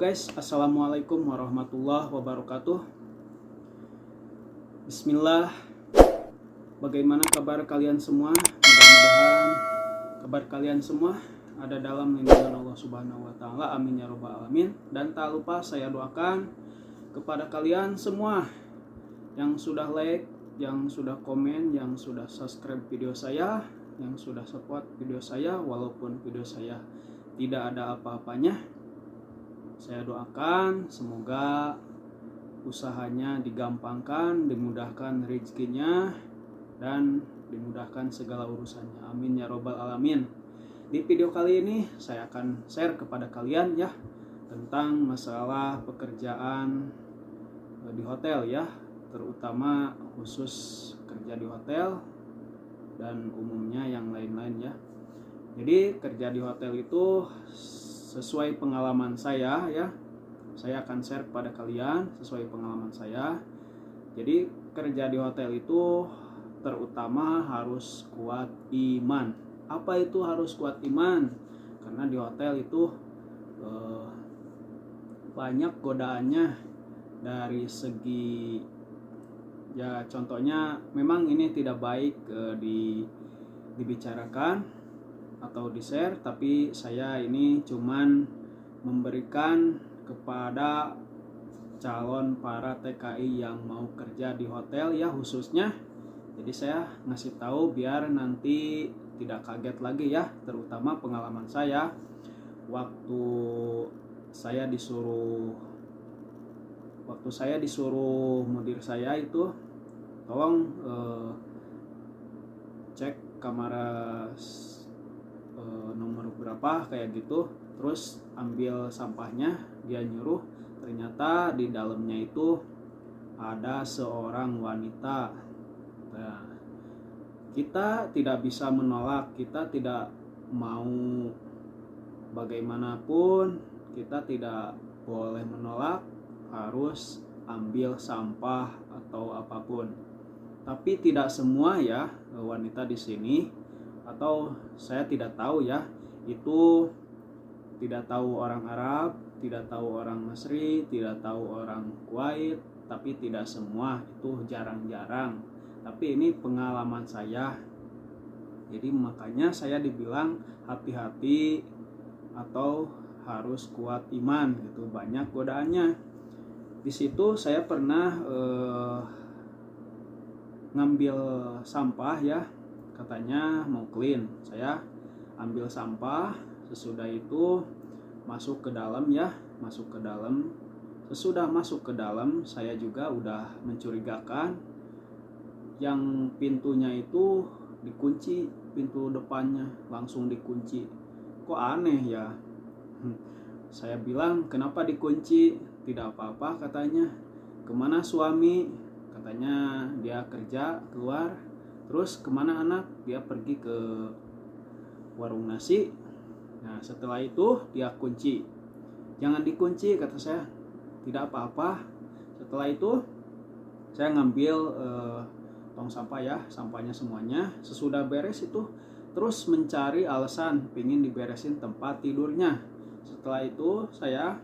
guys, assalamualaikum warahmatullahi wabarakatuh. Bismillah. Bagaimana kabar kalian semua? Mudah-mudahan kabar kalian semua ada dalam lindungan Allah Subhanahu wa taala. Amin ya rabbal alamin. Dan tak lupa saya doakan kepada kalian semua yang sudah like, yang sudah komen, yang sudah subscribe video saya, yang sudah support video saya walaupun video saya tidak ada apa-apanya. Saya doakan semoga usahanya digampangkan, dimudahkan rezekinya, dan dimudahkan segala urusannya. Amin ya robbal alamin. Di video kali ini saya akan share kepada kalian ya tentang masalah pekerjaan di hotel ya, terutama khusus kerja di hotel dan umumnya yang lain-lain ya. Jadi kerja di hotel itu sesuai pengalaman saya ya, saya akan share kepada kalian sesuai pengalaman saya. Jadi kerja di hotel itu terutama harus kuat iman. Apa itu harus kuat iman? Karena di hotel itu banyak godaannya dari segi ya, contohnya memang ini tidak baik dibicarakan atau di-share, tapi saya ini cuman memberikan kepada calon para TKI yang mau kerja di hotel ya khususnya. Jadi saya ngasih tahu biar nanti tidak kaget lagi ya, terutama pengalaman saya waktu saya disuruh mudir saya itu tolong cek kamar nomor berapa kayak gitu, terus ambil sampahnya. Dia nyuruh, ternyata di dalamnya itu ada seorang wanita. Nah, kita tidak bisa menolak, kita tidak mau bagaimanapun, kita tidak boleh menolak, harus ambil sampah atau apapun. Tapi tidak semua ya wanita di sini, atau saya tidak tahu ya, itu tidak tahu orang Arab, tidak tahu orang Mesri, tidak tahu orang Kuwait, tapi tidak semua, itu jarang-jarang. Tapi ini pengalaman saya, jadi makanya saya dibilang hati-hati atau harus kuat iman gitu, banyak godaannya. Di situ saya pernah ngambil sampah ya, katanya mau clean. Saya ambil sampah, sesudah itu masuk ke dalam ya, sesudah masuk ke dalam saya juga udah mencurigakan yang pintunya itu dikunci, pintu depannya langsung dikunci. Kok aneh ya? Saya bilang, kenapa dikunci? Tidak apa-apa katanya. Kemana suami? Katanya dia kerja keluar. Terus kemana anak? Dia pergi ke warung nasi. Nah setelah itu dia kunci. Jangan dikunci kata saya. Tidak apa-apa. Setelah itu saya ngambil tong sampah ya, sampahnya semuanya. Sesudah beres itu terus mencari alasan pengen diberesin tempat tidurnya. Setelah itu saya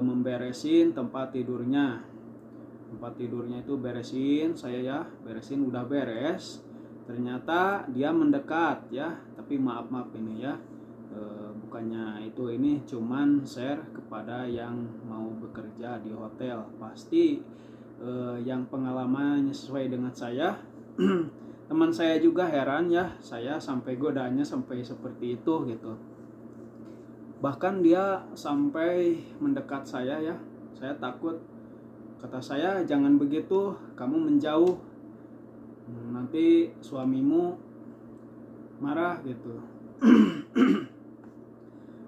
memberesin tempat tidurnya. Tempat tidurnya itu beresin, saya ya beresin, udah beres. Ternyata dia mendekat ya, tapi maaf ini ya, bukannya itu, ini cuman share kepada yang mau bekerja di hotel. Pasti yang pengalamannya sesuai dengan saya. Teman saya juga heran ya, saya sampai godaannya sampai seperti itu gitu. Bahkan dia sampai mendekat saya ya, saya takut. Kata saya, jangan begitu, kamu menjauh, nanti suamimu marah gitu.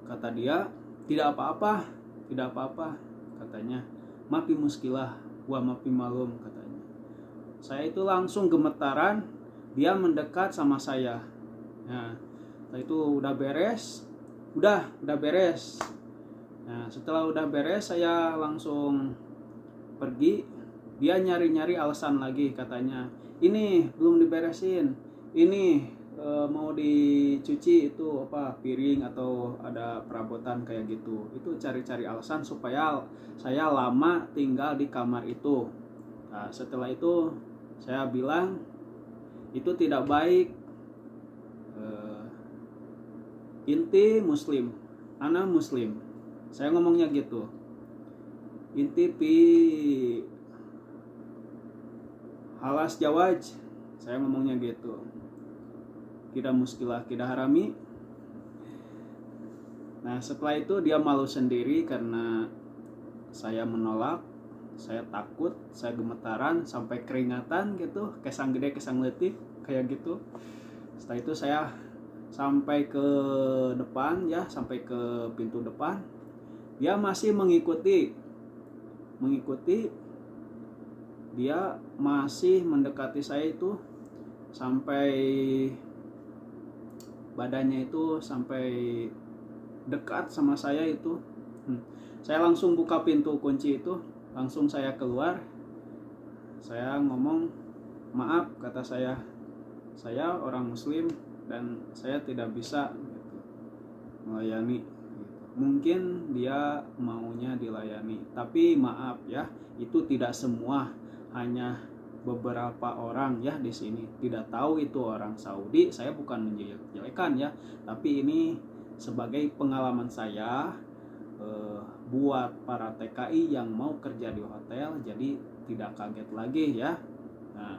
Kata dia, tidak apa-apa katanya. Mafi muskilah wa mafi malum katanya. Saya itu langsung gemetaran, dia mendekat sama saya. Nah, itu udah beres. Udah beres. Nah, setelah udah beres saya langsung pergi. Dia nyari-nyari alasan lagi, katanya ini belum diberesin, ini mau dicuci itu apa piring atau ada perabotan kayak gitu, itu cari-cari alasan supaya saya lama tinggal di kamar itu. Nah, setelah itu saya bilang itu tidak baik. Inti muslim, ana muslim, saya ngomongnya gitu. Inti pi halas jawaj, saya ngomongnya gitu. Kida muskilah kida harami. Nah setelah itu dia malu sendiri karena saya menolak, saya takut, saya gemetaran sampai keringatan gitu, kesang gede kesang letih kayak gitu. Setelah itu saya sampai ke depan ya, sampai ke pintu depan, dia masih mengikuti, dia masih mendekati saya itu sampai badannya itu sampai dekat sama saya itu. Saya langsung buka pintu kunci itu, langsung saya keluar. Saya ngomong, maaf kata saya orang muslim dan saya tidak bisa gitu, melayani gitu. Mungkin dia maunya dilayani, tapi maaf ya, itu tidak semua, hanya beberapa orang ya di sini. Tidak tahu itu orang Saudi, saya bukan menjelek-jelekan ya, tapi ini sebagai pengalaman saya buat para TKI yang mau kerja di hotel, jadi tidak kaget lagi ya. Nah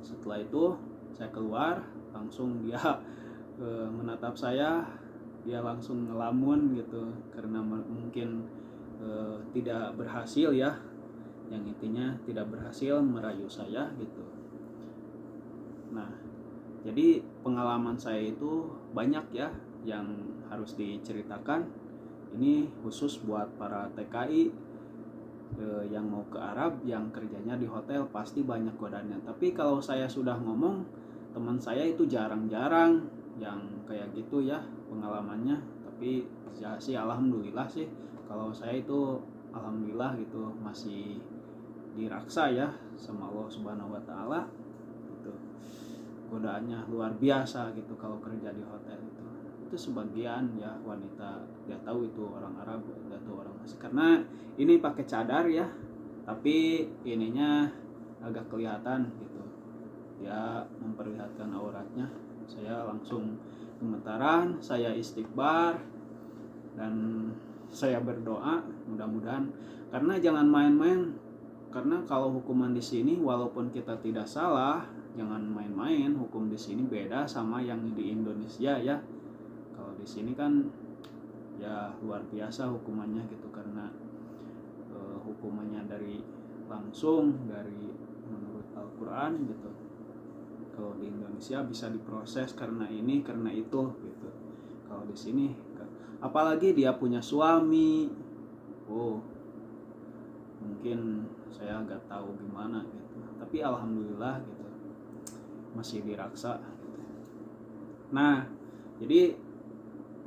setelah itu saya keluar, langsung dia menatap saya, dia langsung ngelamun gitu karena mungkin tidak berhasil ya, yang intinya tidak berhasil merayu saya gitu. Nah jadi pengalaman saya itu banyak ya yang harus diceritakan. Ini khusus buat para TKI yang mau ke Arab, yang kerjanya di hotel, pasti banyak godaannya. Tapi kalau saya sudah ngomong, teman saya itu jarang-jarang yang kayak gitu ya pengalamannya. Tapi ya sih alhamdulillah sih, kalau saya itu alhamdulillah gitu masih diraksa ya sama Allah Subhanahu wa taala gitu. Godaannya luar biasa gitu kalau kerja di hotel itu sebagian ya wanita, dia tahu itu orang Arab, dia tahu orang Mesir karena ini pakai cadar ya, tapi ininya agak kelihatan gitu, dia memperlihatkan auratnya. Saya langsung gemetaran, saya istighfar dan saya berdoa mudah-mudahan, karena jangan main-main, karena kalau hukuman di sini walaupun kita tidak salah, jangan main-main. Hukum di sini beda sama yang di Indonesia ya. Kalau di sini kan ya luar biasa hukumannya gitu, karena hukumannya dari langsung dari menurut Al-Quran gitu. Kalau di Indonesia bisa diproses karena ini karena itu gitu. Kalau di sini apalagi dia punya suami, mungkin saya agak tahu gimana gitu, tapi alhamdulillah gitu masih diraksa gitu. Nah jadi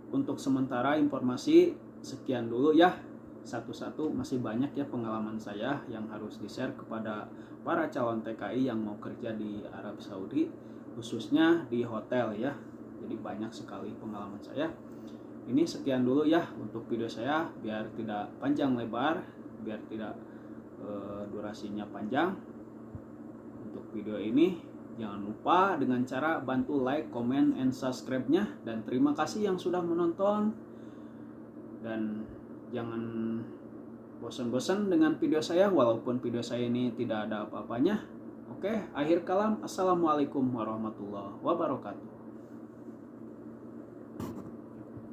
untuk sementara informasi sekian dulu ya, satu-satu masih banyak ya pengalaman saya yang harus di-share kepada para calon TKI yang mau kerja di Arab Saudi, khususnya di hotel ya. Jadi banyak sekali pengalaman saya. Ini sekian dulu ya untuk video saya, biar tidak panjang lebar, biar tidak durasinya panjang. Untuk video ini jangan lupa dengan cara bantu like, comment, and subscribe-nya. Dan terima kasih yang sudah menonton. Dan jangan bosan-bosan dengan video saya, walaupun video saya ini tidak ada apa-apanya. Oke, akhir kalam. Assalamualaikum warahmatullahi wabarakatuh.